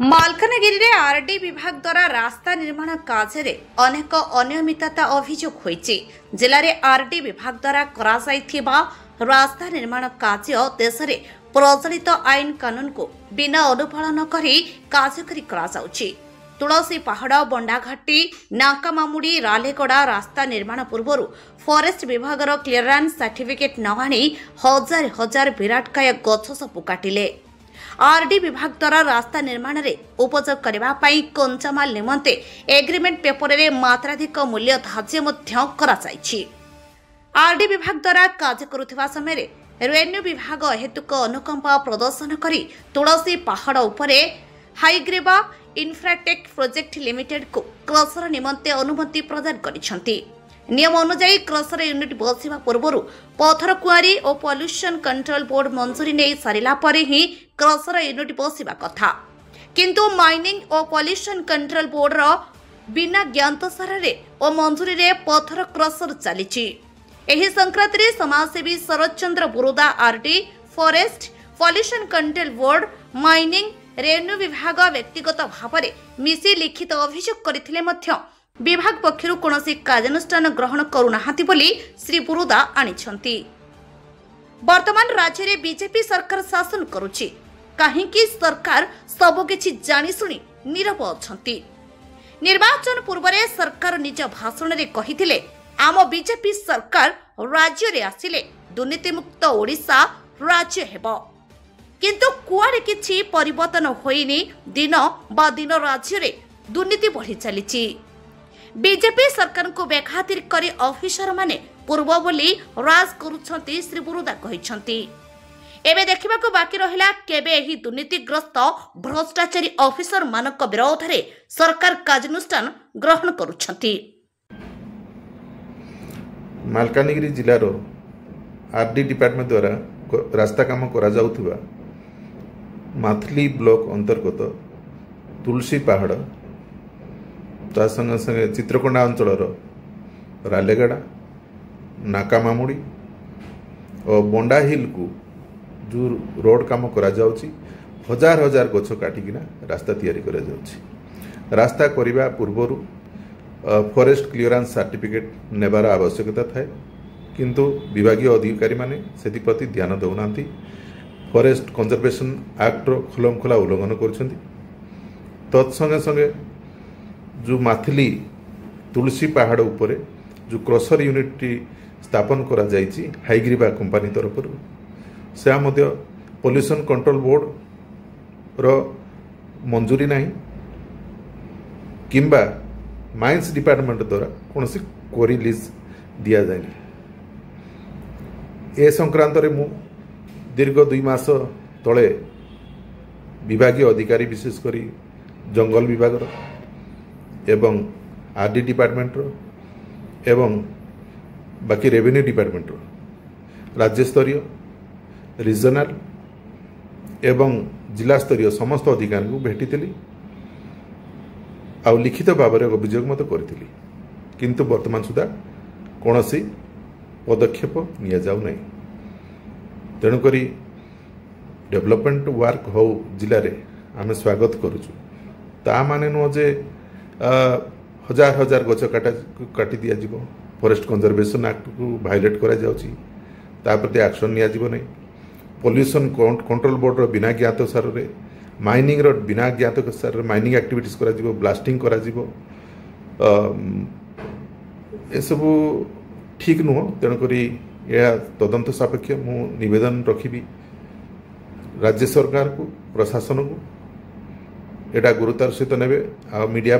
मालकानगिरी रे आरडी विभाग द्वारा रास्ता निर्माण कार्य अनेक अनियमितता अभियोग होईछि। जिले में आरडी विभाग द्वारा करासाइथिबा रास्ता निर्माण कार्य देश में प्रचलित आईन कानून को बिना अनुपालन करी कार्यकारी कराଯାଉଛି। तुलसी पहाड़ बंडाघाटी नाकामामुड़ी रालेगड़ा रास्ता निर्माण पूर्व फॉरेस्ट विभाग क्लियरेंस सर्टिफिकेट न आनी हजार हजार विराटकाय गछ सबु काटिले। आरडी विभाग द्वारा रास्ता निर्माण में उपयोग करने कंचामाल निमंते एग्रीमेंट पेपर में मात्राधिक मूल्य धार्य आरडी विभाग द्वारा कार्य करुवा समय रेवेन्यू विभाग हेतुक अनुकंपा प्रदर्शन करी तुलसी पहाड़ उपरे हाईग्रेवा इन्फ्राटेक प्रोजेक्ट लिमिटेड को क्रसर निमंते अनुमति प्रदान करिसेंती। नियम अनुसार क्रसर यूनिट बसवा पूर्व पथर कुआरी और पॉल्यूशन कंट्रोल बोर्ड मंजूरी नहीं सारिला परे ही क्रसर यूनिट बसवा कथा, किंतु माइनिंग और पॉल्यूशन कंट्रोल बोर्ड रो बिना ज्ञातसार और मंजूरी रे पथर क्रसर चली। एही संक्रांत रे समाजसेवी Sharad Chandra Buruda RD forest pollution control board mining revenue विभाग व्यक्तिगत भाव में मिसी लिखित अभियोग करथिले मध्य विभाग पक्षरु कोनोसी कार्यानुष्ठान ग्रहण करुनाहांती बोली श्री बुरुदा आनिछंती। वर्तमान राज्य में बीजेपी सरकार शासन करुछि, काहेकि सरकार सब किछि जानि सुनी नीरव अछंती। निर्वाचन पूर्व सरकार निज भाषण में कहिथिले आम बीजेपी सरकार राज्य रे आसिले दुर्नीतिमुक्त ओडिशा राज्य हेबो, किंतु कुआडे किछि परिवर्तन होइनी। दिन बा दिन राज्य रे दुर्नीति बढ़ी चलीछि। बीजेपी सरकार को बेखातिर करी ऑफिसर माने पूर्व बोली राज करुछंती श्री बुरुदा कहिछंती। एबे देखिबाको बाकी रहिला केबे एही दुर्नीतिग्रस्त भ्रष्टाचारी ऑफिसर मानक विरोध रे सरकार कार्यानुष्ठान ग्रहण करुछंती। मालकानगिरी जिलार आरडी डिपार्टमेंट द्वारा रास्ता काम करा जाउथिबा माथली ब्लॉक अंतर्गत तुलसी पहाड़ ता संगे संगे चित्रकोंडा अंचल रालेगड़ा नाकामामुड़ी और बंडा हिल को जो रोड काम करा जाउची हजार हजार गछ काटिकिना रास्ता तैयारी करा जाउची। रास्ता करिबा पूर्वरु फॉरेस्ट क्लियरेंस सर्टिफिकेट नेबार आवश्यकता थाए, किंतु विभागीय अधिकारी माने सेति प्रति ध्यान दउनांती। फॉरेस्ट कंजर्वेशन एक्ट रो खुलमखुला उल्लंघन करछंती। तत्संगे संगे जो माथली तुलसी पहाड़ उपरे जो क्रसर यूनिट स्थापन करा जाइछि हाईग्रीवा कंपनी तरफ से मध्य पॉल्यूशन कंट्रोल बोर्ड रो मंजूरी नहीं किंबा माइंस डिपार्टमेंट द्वारा कौन सी क्वारी लिज दिया जाए। ए संक्रांत रे मु दीर्घ 2 मास तले विभागीय अधिकारी विशेष करी जंगल विभाग एवं आरडी डिपार्टमेंट एवं बाकी रेवेन्यू डिपार्टमेंट राज्य स्तरीय रीजनल एवं जिला स्तरीय समस्त अधिकारी को भेटी आ लिखित भाव में अभियोग मत करी, किंतु वर्तमान सुधा कौन सी पदक्षेप निया जाउ नहीं। तेणुक डेवलपमेंट वर्क हो जिले में आम स्वागत करुचु। ता माने नुह जे हजार हजार गछ काटी दिया जिवो, फॉरेस्ट कंजर्वेशन एक्ट को वायलेट करा जाउची, ता प्रति एक्शन निया जिवो नहीं। पॉल्यूशन कंट्रोल बोर्ड रो बिना ज्ञात सार रे माइनिंग रो बिना ज्ञात सार रे माइनिंग एक्टिविटीज करा जिवो, ब्लास्टिंग करा जिवो, ए सब ठीक नुह। तेणुक यह तदंत सापेक्ष मु निवेदन रखिबी राज्य सरकार को प्रशासन को एटा गुरुतार सहित नेबे। आ मीडिया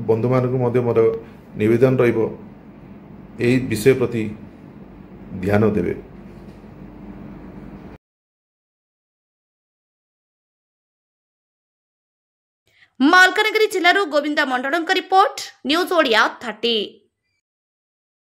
बंधु मान मोर निवेदन रहिबो एई विषय प्रति ध्यान देवे। मालकानगिरी जिल्लारू गोविंदा मंडलଙ୍କ रिपोर्ट न्यूज ओडिया 30।